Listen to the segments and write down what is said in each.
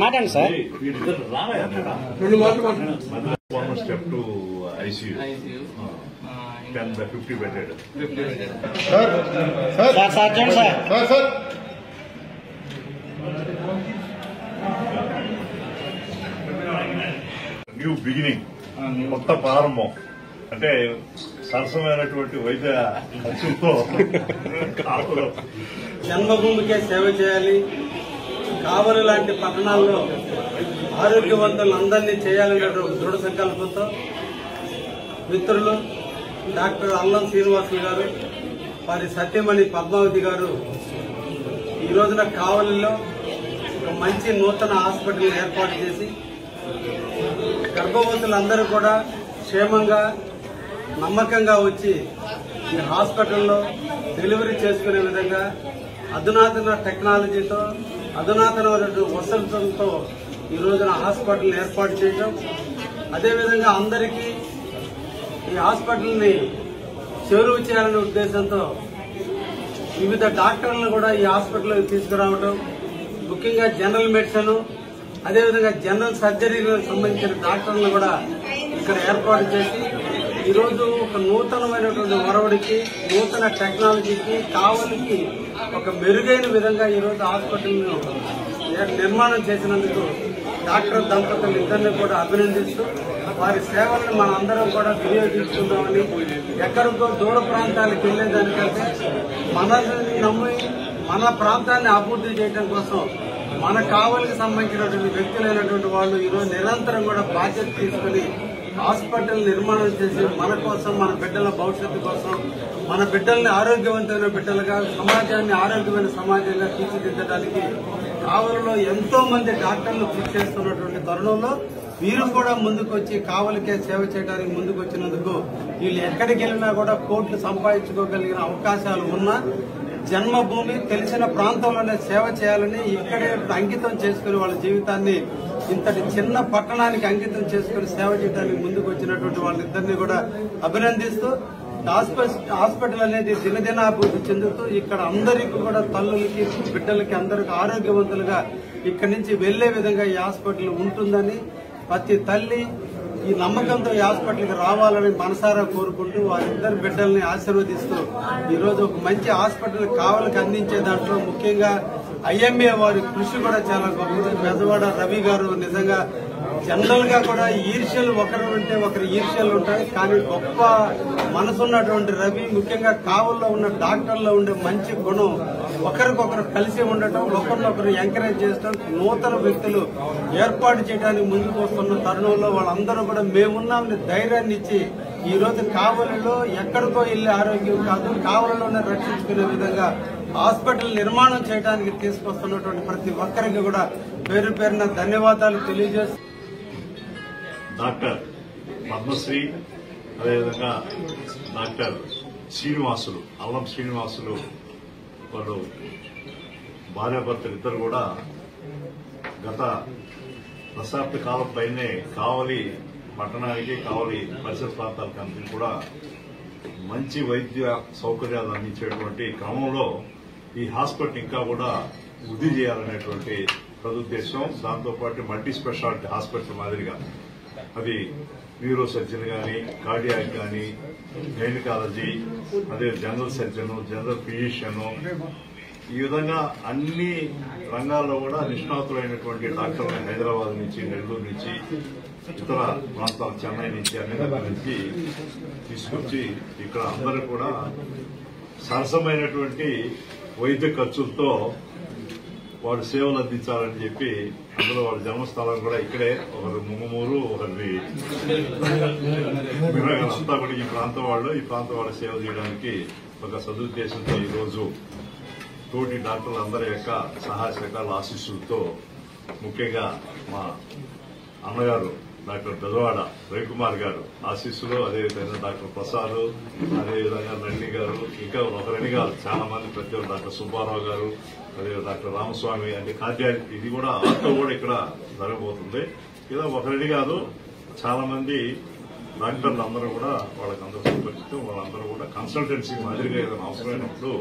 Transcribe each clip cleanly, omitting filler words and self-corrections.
మాట్లాడండి sir. Step to ICU 50 bedded. Sir చూడండి sir. New beginning, కొత్త ప్రారంభం. అంటే సరసమైనటువంటి వైద్య ఖర్చులతో జన్మభూమికే సేవ చేయాలి, కావలి లాంటి పట్టణాల్లో ఆరోగ్యవంతులను అందరినీ చేయాలనే దృఢ సంకల్పంతో మిత్రులు డాక్టర్ అల్లం శ్రీనివాసులు గారు, వారి సత్యమణి పద్మావతి గారు ఈ రోజున కావలిలో ఒక మంచి నూతన హాస్పిటల్ ఏర్పాటు చేసి గర్భవతులందరూ కూడా క్షేమంగా నమ్మకంగా వచ్చి ఈ హాస్పిటల్లో డెలివరీ చేసుకునే విధంగా అధునాతన టెక్నాలజీతో అధునాతనమైన వసతులతో ఈ రోజున హాస్పిటల్ ఏర్పాటు చేయడం, అదేవిధంగా అందరికీ ఈ హాస్పిటల్ని చేరువ చేయాలనే ఉద్దేశంతో వివిధ డాక్టర్లను కూడా ఈ హాస్పిటల్కి తీసుకురావడం, ముఖ్యంగా జనరల్ మెడిసిన్ అదేవిధంగా జనరల్ సర్జరీలకు సంబంధించిన డాక్టర్లను కూడా ఇక్కడ ఏర్పాటు చేసి ఈరోజు ఒక నూతనమైనటువంటి ఒరవడికి, నూతన టెక్నాలజీకి, కావలికి ఒక మెరుగైన విధంగా ఈరోజు హాస్పిటల్ను నిర్మాణం చేసినందుకు డాక్టర్ దంపతులు ఇద్దరిని కూడా అభినందిస్తూ వారి సేవలను మన అందరం కూడా వినియోగించుకుందామని, ఎక్కడికో దూర ప్రాంతాలకు వెళ్లేదానికంటే మనల్ని నమ్మి మన ప్రాంతాన్ని అభివృద్ధి చేయడం కోసం మన కావలికి సంబంధించినటువంటి వ్యక్తులైనటువంటి వాళ్ళు ఈరోజు నిరంతరం కూడా బాధ్యత తీసుకుని హాస్పిటల్ నిర్మాణం చేసి మన కోసం, మన బిడ్డల భవిష్యత్తు కోసం, మన బిడ్డల్ని ఆరోగ్యవంతమైన బిడ్డలుగా, సమాజాన్ని ఆరోగ్యమైన సమాజంగా తీర్చిదిద్దడానికి కావలిలో ఎంతో మంది డాక్టర్లు కృషి చేస్తున్నటువంటి తరుణంలో వీరు కూడా ముందుకొచ్చి కావలికే సేవ చేయడానికి ముందుకు వచ్చినందుకు వీళ్ళు ఎక్కడికి వెళ్ళినా కూడా కోట్లు సంపాదించుకోగలిగిన అవకాశాలు ఉన్నా జన్మభూమి తెలిసిన ప్రాంతంలోనే సేవ చేయాలని ఇక్కడే అంకితం చేసుకుని వాళ్ళ జీవితాన్ని ఇంతటి చిన్న పట్టణానికి అంకితం చేసుకుని సేవ చేయడానికి ముందుకు వచ్చినటువంటి వాళ్ళిద్దరినీ కూడా అభినందిస్తూ హాస్పిటల్ అనేది దినదినాభివృద్ధి చెందుతూ ఇక్కడ అందరికీ కూడా తల్లులకి, బిడ్డలకి అందరికీ ఆరోగ్యవంతులుగా ఇక్కడి నుంచి వెళ్లే విధంగా ఈ హాస్పిటల్ ఉంటుందని ప్రతి తల్లి ఈ నమ్మకంతో ఈ హాస్పిటల్కి రావాలని మనసారా కోరుకుంటూ వారిద్దరు బిడ్డల్ని ఆశీర్వదిస్తూ ఈరోజు ఒక మంచి హాస్పిటల్ కావలికి అందించే దాంట్లో ముఖ్యంగా ఐఎంఏ వారి కృషి కూడా చాలా గొప్పది. పెద్దవాడ రవి గారు నిజంగా జనరల్ గా కూడా ఈర్ష్యలు ఒకరు ఉంటే ఒకరు ఈర్ష్యలు ఉంటాయి, కానీ గొప్ప మనసున్నటువంటి రవి ముఖ్యంగా కావల్లో ఉన్న డాక్టర్లో ఉండే మంచి గుణం ఒకరికొకరు కలిసి ఉండటం, ఒకరినొకరు ఎంకరేజ్ చేయడం, నూతన వ్యక్తులు ఏర్పాటు చేయడానికి ముందుకు వస్తున్న తరుణంలో వాళ్ళందరూ కూడా మేమున్నామని ధైర్యాన్ని ఇచ్చి ఈ రోజు కావలిలో ఎక్కడికో వెళ్లే ఆరోగ్యం కాదు, కావలిలోనే రక్షించుకునే విధంగా హాస్పిటల్ నిర్మాణం చేయడానికి తీసుకొస్తున్నటువంటి ప్రతి ఒక్కరికి కూడా పేరు పేరున ధన్యవాదాలు తెలియజేస్తూ డాక్టర్ పద్మశ్రీ, అదేవిధంగా డాక్టర్ శ్రీనివాసులు, అల్లం శ్రీనివాసులు వాళ్ళు భార్యాభర్తలు ఇద్దరు కూడా గత దశాబ్ద కాలం పైనే కావలి పట్టణానికి, కావలి పరిసర ప్రాంతాలకు అన్నింటినీ కూడా మంచి వైద్య సౌకర్యాలు అందించేటువంటి క్రమంలో ఈ హాస్పిటల్ ఇంకా కూడా వృద్ధి చేయాలనేటువంటి సదుద్దేశం. దాంతోపాటు మల్టీ స్పెషాలిటీ హాస్పిటల్ మాదిరిగా అది న్యూరో సర్జన్ కానీ, కార్డియాక్ కానీ, గైనకాలజీ, అదే జనరల్ సర్జన్, జనరల్ ఫిజిషియన్, ఈ విధంగా అన్ని రంగాల్లో కూడా నిష్ణాతులైనటువంటి డాక్టర్లు హైదరాబాద్ నుంచి, నెల్లూరు నుంచి, ఇతర ప్రాంతాలు చెన్నై నుంచి, అన్ని దగ్గర నుంచి తీసుకొచ్చి ఇక్కడ అందరూ కూడా సరసమైనటువంటి వైద్య ఖర్చులతో వాడు సేవలు అందించాలని చెప్పి అందులో వాళ్ళ జన్మస్థలం కూడా ఇక్కడే, ఒకరు ముంగమూరు, ఒకరి అంతా కూడా ఈ ప్రాంతం వాళ్ళు సేవ చేయడానికి ఒక సదుద్దేశంతో ఈరోజు తోటి డాక్టర్లు అందరి యొక్క సహాయ సహకారాల ఆశీస్సులతో ముఖ్యంగా మా అన్నగారు డాక్టర్ పెదవాడ రవికుమార్ గారు ఆశీస్సులు, అదేవిధంగా డాక్టర్ ప్రసాద్, అదేవిధంగా రణి గారు, ఇంకా ఒకరణి గారు, చాలా మంది ప్రతి ఒక్క డాక్టర్ సుబ్బారావు గారు, అదే డాక్టర్ రామస్వామి అంటే కార్డియాలజీ, ఇది కూడా ఆటో కూడా ఇక్కడ జరగబోతుంది. ఇలా ఒకరిని కాదు, చాలా మంది డాక్టర్లు అందరూ కూడా వాళ్ళకి అందరూ సంపర్కితం, వాళ్ళందరూ కూడా కన్సల్టెన్సీ మాదిరిగా ఏదైనా అవసరమైనప్పుడు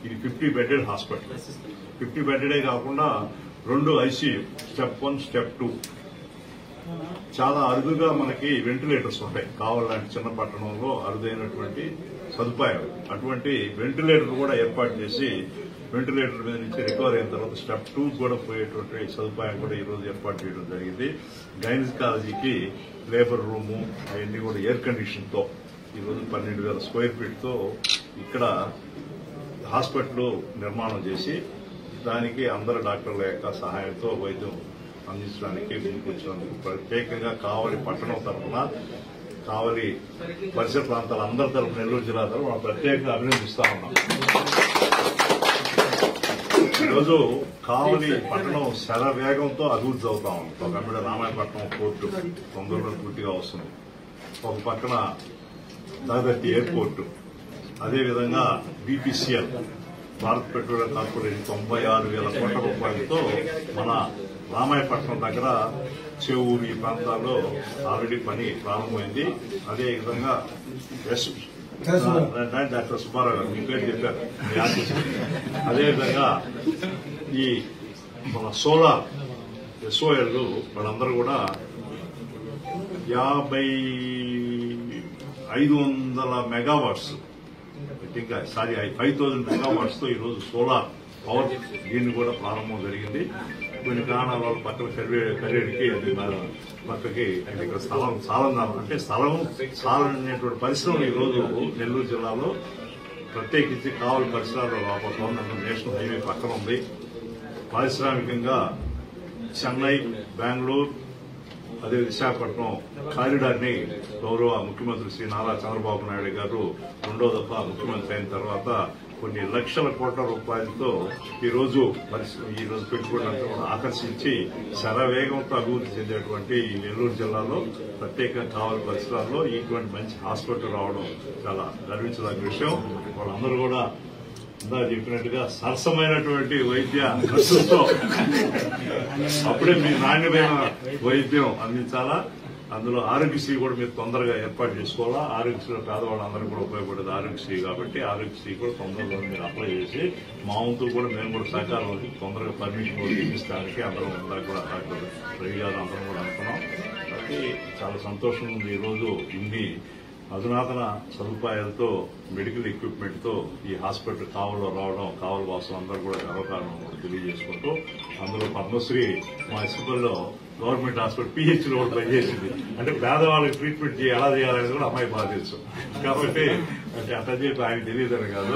ఇది 50 బెడెడ్ హాస్పిటల్. 50 బెడెడే కాకుండా 2 ICU, స్టెప్ 1, స్టెప్ 2. చాలా అరుదుగా మనకి వెంటిలేటర్స్ ఉంటాయి. కావాలంటే చిన్న పట్టణంలో అరుదైనటువంటి సదుపాయాలు. అటువంటి వెంటిలేటర్ కూడా ఏర్పాటు చేసి వెంటిలేటర్ మీద నుంచి రికవర్ అయిన తర్వాత స్టెప్ 2 కూడా పోయేటువంటి సదుపాయం కూడా ఈ రోజు ఏర్పాటు చేయడం జరిగింది. గైనకాలజీకి లేబర్ రూము అవన్నీ కూడా ఎయిర్ కండిషన్ తో ఈ రోజు 12,000 స్క్వేర్ ఫీట్ తో ఇక్కడ హాస్పిటల్ నిర్మాణం చేసి దానికి అందరు డాక్టర్ల యొక్క సహాయంతో వైద్యం అందించడానికి ముందుకొచ్చినందుకు ప్రత్యేకంగా కావలి పట్టణం తరఫున, కావలి పరిసర ప్రాంతాల అందరి తరఫున, నెల్లూరు జిల్లా తరఫున మనం ప్రత్యేకంగా అభినందిస్తా ఉన్నాం. ఈరోజు కావలి పట్టణం శరవేగంతో అభివృద్ధి అవుతా ఉంది. ఒక అమ్మిడ రామాయపట్నం పోర్టు తొందరలో పూర్తిగా వస్తుంది. ఒక పక్కన దాదర్తి ఎయిర్పోర్టు, అదేవిధంగా BPCL భారత్ పెట్రోలియం కార్పొరేషన్ 96,000 కోట్ల రూపాయలతో మన రామాయపట్నం దగ్గర చెవురు ఈ ప్రాంతాల్లో ఆల్రెడీ పని ప్రారంభమైంది. అదేవిధంగా డాక్టర్ సుబ్బారావు గారు మీ పేరు చెప్పారు. అదేవిధంగా ఈ మన సోలార్ SOL వాళ్ళందరూ కూడా 500 మెగావాట్స్, ఇంకా 5,000 మెగావాట్స్ తో ఈరోజు సోలార్ పవర్ దీన్ని కూడా ప్రారంభం జరిగింది. కొన్ని కారణాల వల్ల పక్కన కరేడికి అది పక్కకి ఇక్కడ స్థలం చాలనేటువంటి పరిశ్రమలు ఈ రోజు నెల్లూరు జిల్లాలో ప్రత్యేకించి కావలి పరిసరాల్లో రాబోతా ఉంది. నేషనల్ హైవే పక్కన ఉంది. పారిశ్రామికంగా చెన్నై, బెంగళూరు, అదే విశాఖపట్నం కారిడార్ ని గౌరవ ముఖ్యమంత్రి శ్రీ నారా చంద్రబాబు నాయుడు గారు 2వ దఫా ముఖ్యమంత్రి అయిన తర్వాత కొన్ని లక్షల కోట్ల రూపాయలతో ఈ రోజు పెట్టుబడులంతా కూడా ఆకర్షించి శరవేగంతో అభివృద్ధి చెందేటువంటి ఈ నెల్లూరు జిల్లాలో ప్రత్యేకంగా కావలి పరిసరాల్లో ఇటువంటి మంచి హాస్పిటల్ రావడం చాలా గర్వించదగ్గ విషయం. వాళ్ళందరూ కూడా ఇందా చెప్పినట్టుగా సరసమైనటువంటి వైద్య ఖర్చుతో అప్పుడే మీ నాణ్యమైన వైద్యం అందించాలా. అందులో ఆరోగ్యశ్రీ కూడా మీరు తొందరగా ఏర్పాటు చేసుకోవాలా. ఆరోగ్యశ్రీలో పేదవాళ్ళందరూ కూడా ఉపయోగపడేది ఆరోగ్యశ్రీ కాబట్టి ఆరోగ్యశ్రీ కూడా తొందరగా మీరు అప్లై చేసి మా వంతు కూడా మేము కూడా సహకారం తొందరగా పర్మిషన్ కూడా ఇప్పించడానికి అందరం అందరూ కూడా డాక్టర్ రవి గారు అందరం కూడా అనుకున్నాం. కాబట్టి చాలా సంతోషంగా ఉంది. ఈరోజు ఇన్ని అధునాతన సదుపాయాలతో మెడికల్ ఎక్విప్మెంట్ తో ఈ హాస్పిటల్ కావలిలో రావడం కావలి వాసులు అందరూ కూడా గర్వకారణం తెలియజేసుకుంటూ, అందులో పద్మశ్రీ మా ఇసుకల్లో గవర్నమెంట్ హాస్పిటల్ PHలో కూడా పనిచేసింది. అంటే పేదవాళ్ళకి ట్రీట్మెంట్ ఎలా చేయాలనేది కూడా అమ్మాయి బాగా తెలుసు. కాబట్టి అంటే అట్లా చెప్పి ఆయన తెలియదని కాదు.